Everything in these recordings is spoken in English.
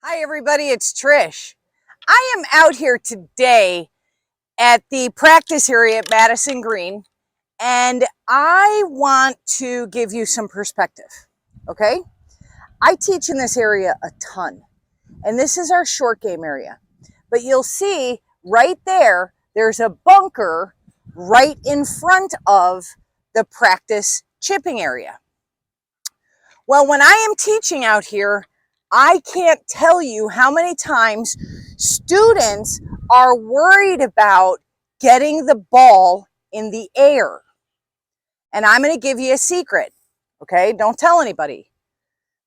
Hi everybody, it's Trish. I am out here today at the practice area at Madison Green, and I want to give you some perspective, okay? I teach in this area a ton, and this is our short game area. But you'll see right there, there's a bunker right in front of the practice chipping area. Well, when I am teaching out here, I can't tell you how many times students are worried about getting the ball in the air. And I'm going to give you a secret, okay? Don't tell anybody.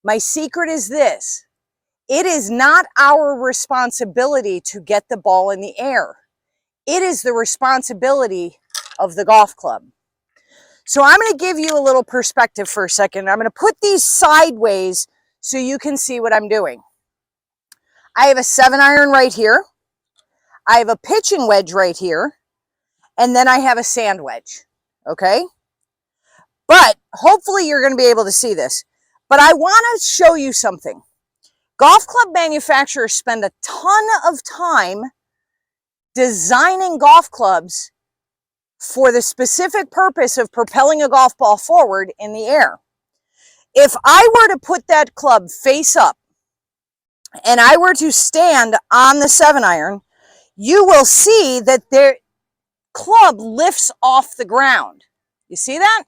My secret is this. It is not our responsibility to get the ball in the air. It is the responsibility of the golf club. So I'm going to give you a little perspective for a second. I'm going to put these sideways so you can see what I'm doing. I have a 7-iron right here. I have a pitching wedge right here. And then I have a sand wedge, okay? But hopefully you're going to be able to see this. But I want to show you something. Golf club manufacturers spend a ton of time designing golf clubs for the specific purpose of propelling a golf ball forward in the air. If I were to put that club face up and I were to stand on the 7-iron, you will see that their club lifts off the ground. You see that?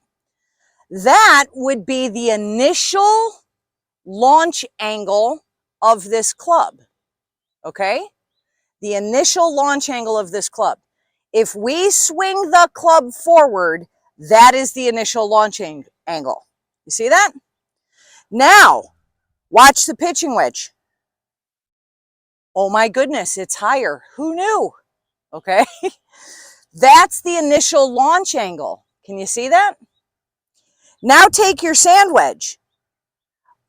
That would be the initial launch angle of this club, okay? The initial launch angle of this club. If we swing the club forward, that is the initial launch angle. You see that? Now, watch the pitching wedge. Oh my goodness, it's higher. Who knew? Okay. That's the initial launch angle. Can you see that? Now take your sand wedge.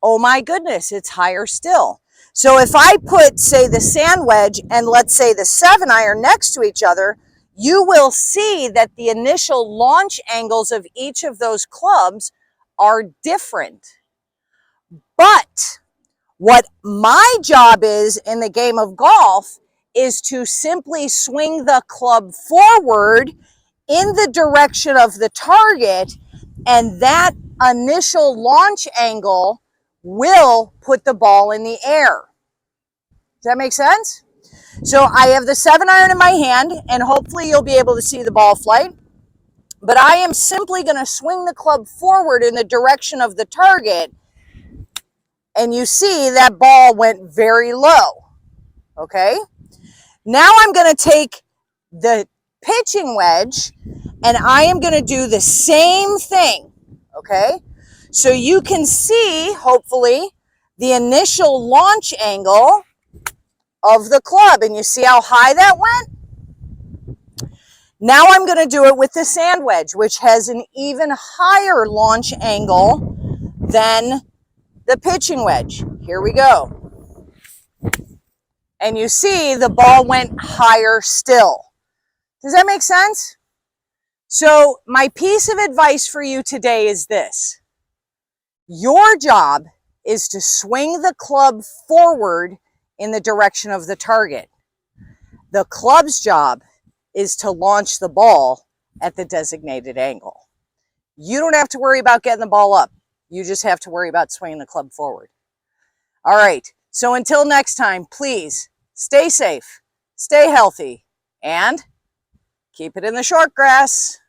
Oh my goodness, it's higher still. So if I put, say, the sand wedge and let's say the 7-iron next to each other, you will see that the initial launch angles of each of those clubs are different. But what my job is in the game of golf is to simply swing the club forward in the direction of the target, and that initial launch angle will put the ball in the air. Does that make sense? So I have the 7-iron in my hand, and hopefully you'll be able to see the ball flight. But I am simply going to swing the club forward in the direction of the target, and you see that ball went very low, okay? Now I'm going to take the pitching wedge, and I am going to do the same thing, okay? So you can see, hopefully, the initial launch angle of the club, and you see how high that went? Now I'm going to do it with the sand wedge, which has an even higher launch angle than the pitching wedge. Here we go. And you see the ball went higher still. Does that make sense? So my piece of advice for you today is this. Your job is to swing the club forward in the direction of the target. The club's job is to launch the ball at the designated angle. You don't have to worry about getting the ball up. You just have to worry about swinging the club forward. All right, so until next time, please stay safe, stay healthy, and keep it in the short grass.